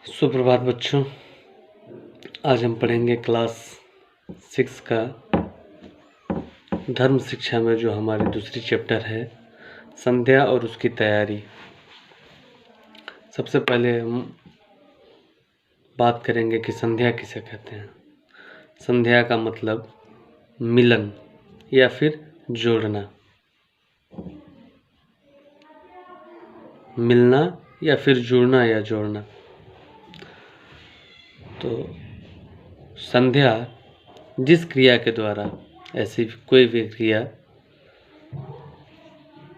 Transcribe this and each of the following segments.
सुप्रभात बच्चों। आज हम पढ़ेंगे क्लास 6 का धर्म शिक्षा में जो हमारी दूसरी चैप्टर है संध्या और उसकी तैयारी। सबसे पहले हम बात करेंगे कि संध्या किसे कहते हैं। संध्या का मतलब मिलन या फिर जोड़ना, मिलना या फिर जुड़ना या जोड़ना। तो संध्या जिस क्रिया के द्वारा, ऐसी कोई भी क्रिया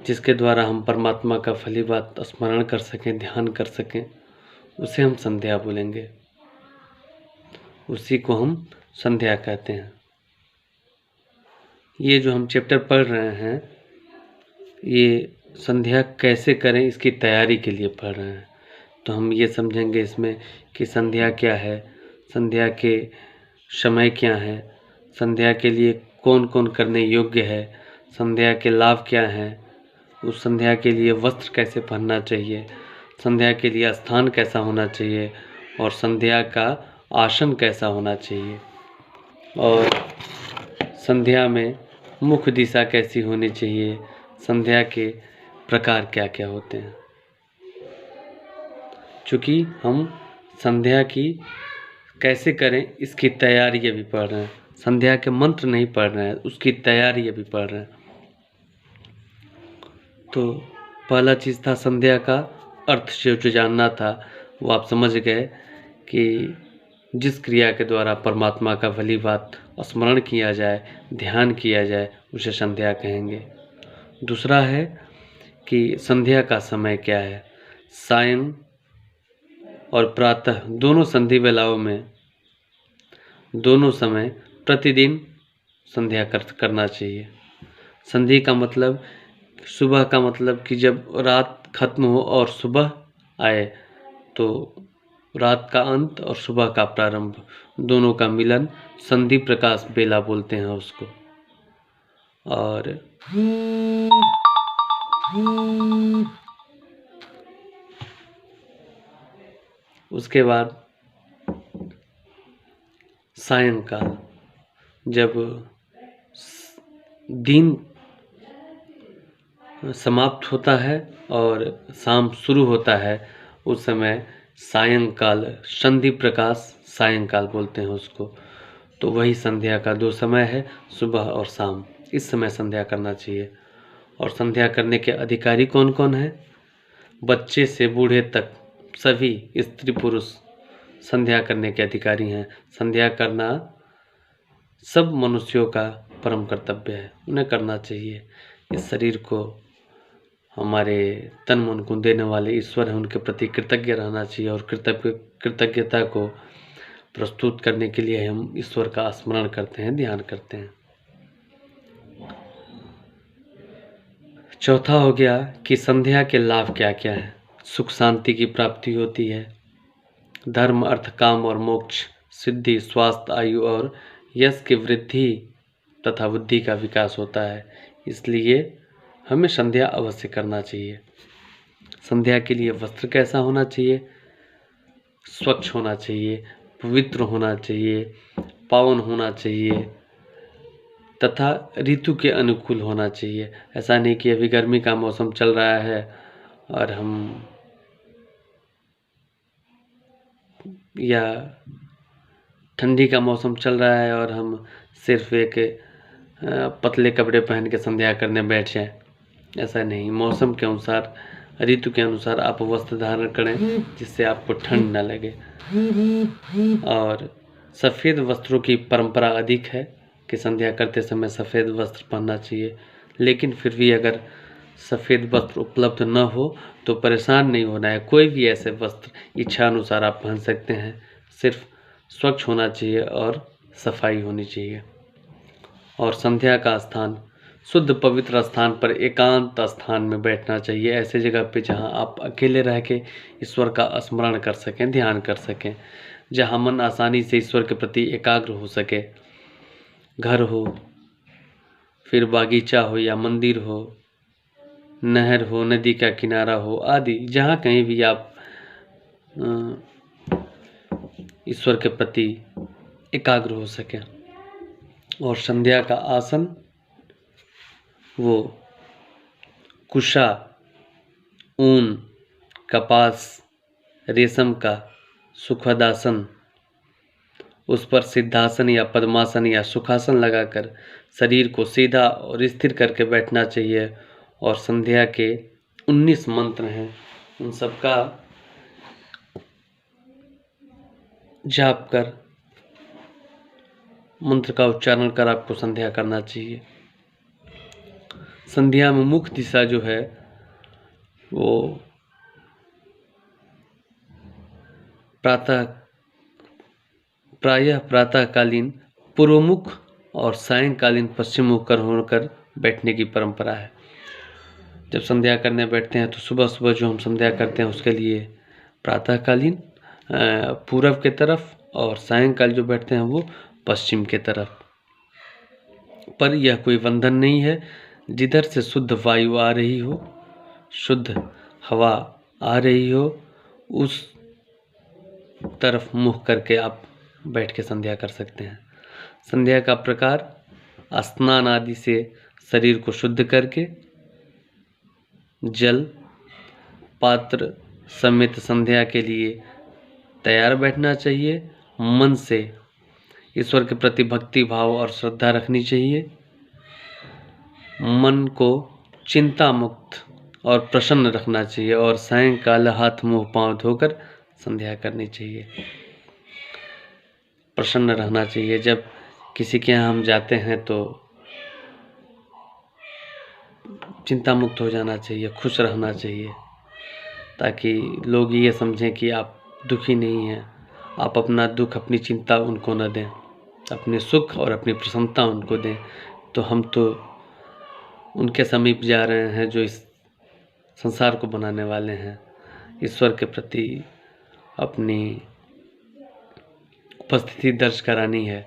जिसके द्वारा हम परमात्मा का फलीबात स्मरण कर सकें, ध्यान कर सकें, उसे हम संध्या बोलेंगे, उसी को हम संध्या कहते हैं। ये जो हम चैप्टर पढ़ रहे हैं ये संध्या कैसे करें इसकी तैयारी के लिए पढ़ रहे हैं। तो हम ये समझेंगे इसमें कि संध्या क्या है, संध्या के समय क्या है, संध्या के लिए कौन कौन करने योग्य है, संध्या के लाभ क्या हैं, उस संध्या के लिए वस्त्र कैसे पहनना चाहिए, संध्या के लिए स्थान कैसा होना चाहिए और संध्या का आसन कैसा होना चाहिए, और संध्या में मुख्य दिशा कैसी होनी चाहिए, संध्या के प्रकार क्या क्या होते हैं। चूँकि हम संध्या की कैसे करें इसकी तैयारी अभी पढ़ रहे हैं, संध्या के मंत्र नहीं पढ़ रहे हैं, उसकी तैयारी अभी पढ़ रहे हैं। तो पहला चीज़ था संध्या का अर्थ जो जानना था, वो आप समझ गए कि जिस क्रिया के द्वारा परमात्मा का भली बात स्मरण किया जाए, ध्यान किया जाए, उसे संध्या कहेंगे। दूसरा है कि संध्या का समय क्या है। सायं और प्रातः दोनों संधि वेलाओं में, दोनों समय प्रतिदिन संध्या करना चाहिए। संधि का मतलब सुबह का मतलब कि जब रात खत्म हो और सुबह आए, तो रात का अंत और सुबह का प्रारंभ, दोनों का मिलन संधि प्रकाश बेला बोलते हैं उसको। और उसके बाद सायंकाल, जब दिन समाप्त होता है और शाम शुरू होता है, उस समय सायंकाल, संधि प्रकाश सायंकाल बोलते हैं उसको। तो वही संध्या का दो समय है, सुबह और शाम। इस समय संध्या करना चाहिए। और संध्या करने के अधिकारी कौन कौन हैं? बच्चे से बूढ़े तक सभी स्त्री पुरुष संध्या करने के अधिकारी हैं। संध्या करना सब मनुष्यों का परम कर्तव्य है, उन्हें करना चाहिए। इस शरीर को हमारे तन मन को देने वाले ईश्वर हैं, उनके प्रति कृतज्ञ रहना चाहिए। और कृतज्ञता को प्रस्तुत करने के लिए हम ईश्वर का स्मरण करते हैं, ध्यान करते हैं। चौथा हो गया कि संध्या के लाभ क्या क्या हैं। सुख शांति की प्राप्ति होती है, धर्म अर्थ काम और मोक्ष सिद्धि, स्वास्थ्य, आयु और यश की वृद्धि तथा बुद्धि का विकास होता है। इसलिए हमें संध्या अवश्य करना चाहिए। संध्या के लिए वस्त्र कैसा होना चाहिए? स्वच्छ होना चाहिए, पवित्र होना चाहिए, पावन होना चाहिए तथा ऋतु के अनुकूल होना चाहिए। ऐसा नहीं कि अभी गर्मी का मौसम चल रहा है और हम, या ठंडी का मौसम चल रहा है और हम सिर्फ एक पतले कपड़े पहन के संध्या करने बैठ जाएं। ऐसा नहीं, मौसम के अनुसार, ऋतु के अनुसार आप वस्त्र धारण करें जिससे आपको ठंड न लगे। और सफ़ेद वस्त्रों की परंपरा अधिक है कि संध्या करते समय सफ़ेद वस्त्र पहनना चाहिए। लेकिन फिर भी अगर सफ़ेद वस्त्र उपलब्ध न हो तो परेशान नहीं होना है, कोई भी ऐसे वस्त्र इच्छा अनुसार आप पहन सकते हैं। सिर्फ स्वच्छ होना चाहिए और सफाई होनी चाहिए। और संध्या का स्थान शुद्ध पवित्र स्थान पर, एकांत स्थान में बैठना चाहिए, ऐसे जगह पे जहाँ आप अकेले रह के ईश्वर का स्मरण कर सकें, ध्यान कर सकें, जहाँ मन आसानी से ईश्वर के प्रति एकाग्र हो सके। घर हो, फिर बागीचा हो या मंदिर हो, नहर हो, नदी का किनारा हो आदि, जहाँ कहीं भी आप ईश्वर के प्रति एकाग्र हो सके। और संध्या का आसन वो कुशा, ऊन, कपास, रेशम का सुखद आसन, उस पर सिद्धासन या पद्मासन या सुखासन लगाकर शरीर को सीधा और स्थिर करके बैठना चाहिए। और संध्या के 19 मंत्र हैं, उन सबका जाप कर, मंत्र का उच्चारण कर आपको संध्या करना चाहिए। संध्या में मुख्य दिशा जो है वो प्रायः प्रातःकालीन पूर्वमुख और सायंकालीन पश्चिम मुख कर होकर बैठने की परंपरा है। जब संध्या करने बैठते हैं तो सुबह सुबह जो हम संध्या करते हैं उसके लिए प्रातःकालीन पूर्व के तरफ, और सायंकाल जो बैठते हैं वो पश्चिम के तरफ। पर यह कोई बंधन नहीं है, जिधर से शुद्ध वायु आ रही हो, शुद्ध हवा आ रही हो, उस तरफ मुख करके आप बैठ के संध्या कर सकते हैं। संध्या का प्रकार स्नान आदि से शरीर को शुद्ध करके जल पात्र समेत संध्या के लिए तैयार बैठना चाहिए। मन से ईश्वर के प्रति भक्ति भाव और श्रद्धा रखनी चाहिए। मन को चिंता मुक्त और प्रसन्न रखना चाहिए। और सायंकाल हाथ मुंह पांव धोकर संध्या करनी चाहिए। प्रसन्न रहना चाहिए। जब किसी के यहाँ हम जाते हैं तो चिंता मुक्त हो जाना चाहिए, खुश रहना चाहिए, ताकि लोग ये समझें कि आप दुखी नहीं हैं। आप अपना दुख, अपनी चिंता उनको न दें, अपने सुख और अपनी प्रसन्नता उनको दें। तो हम तो उनके समीप जा रहे हैं जो इस संसार को बनाने वाले हैं। ईश्वर के प्रति अपनी उपस्थिति दर्ज करानी है,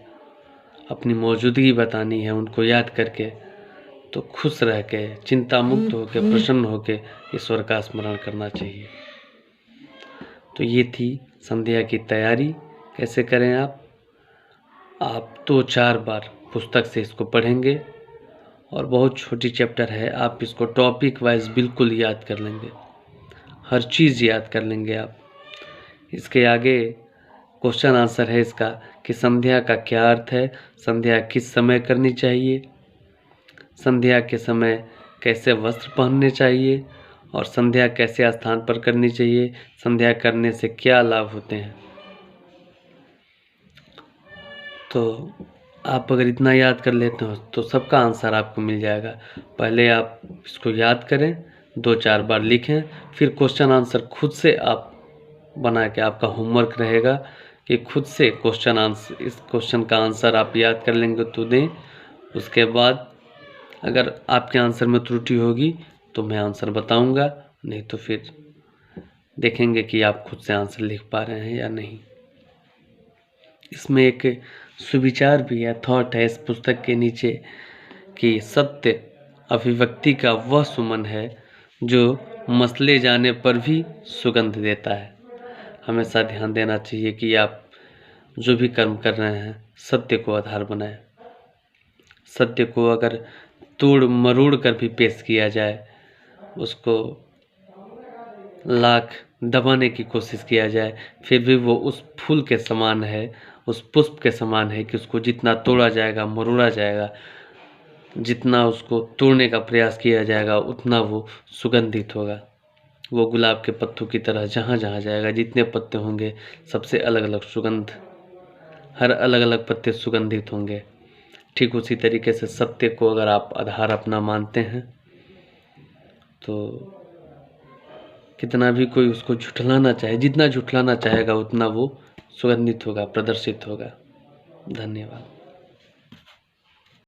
अपनी मौजूदगी बतानी है उनको याद करके। तो खुश रह के, चिंता मुक्त होके, प्रसन्न होके ईश्वर का स्मरण करना चाहिए। तो ये थी संध्या की तैयारी। कैसे करें आप 2-4 बार पुस्तक से इसको पढ़ेंगे और बहुत छोटी चैप्टर है, आप इसको टॉपिक वाइज बिल्कुल याद कर लेंगे, हर चीज़ याद कर लेंगे आप। इसके आगे क्वेश्चन आंसर है इसका कि संध्या का क्या अर्थ है, संध्या किस समय करनी चाहिए, संध्या के समय कैसे वस्त्र पहनने चाहिए, और संध्या कैसे स्थान पर करनी चाहिए, संध्या करने से क्या लाभ होते हैं। तो आप अगर इतना याद कर लेते हो तो सबका आंसर आपको मिल जाएगा। पहले आप इसको याद करें, 2-4 बार लिखें, फिर क्वेश्चन आंसर खुद से आप बना के, आपका होमवर्क रहेगा कि खुद से क्वेश्चन आंसर, इस क्वेश्चन का आंसर आप याद कर लेंगे तो दें। उसके बाद अगर आपके आंसर में त्रुटि होगी तो मैं आंसर बताऊंगा, नहीं तो फिर देखेंगे कि आप खुद से आंसर लिख पा रहे हैं या नहीं। इसमें एक सुविचार भी है, थॉट है इस पुस्तक के नीचे कि सत्य अभिव्यक्ति का वह सुमन है जो मसले जाने पर भी सुगंध देता है। हमेशा ध्यान देना चाहिए कि आप जो भी कर्म कर रहे हैं सत्य को आधार बनाएं। सत्य को अगर तोड़ मरोड़ कर भी पेश किया जाए, उसको लाख दबाने की कोशिश किया जाए, फिर भी वो उस फूल के समान है, उस पुष्प के समान है कि उसको जितना तोड़ा जाएगा, मरोड़ा जाएगा, जितना उसको तोड़ने का प्रयास किया जाएगा उतना वो सुगंधित होगा। वो गुलाब के पत्तों की तरह जहाँ जहाँ जाएगा, जितने पत्ते होंगे सबसे अलग अलग सुगंध, हर अलग अलग पत्ते सुगंधित होंगे। ठीक उसी तरीके से सत्य को अगर आप आधार अपना मानते हैं तो कितना भी कोई उसको झुठलाना चाहे, जितना झुठलाना चाहेगा उतना वो सुगंधित होगा, प्रदर्शित होगा। धन्यवाद।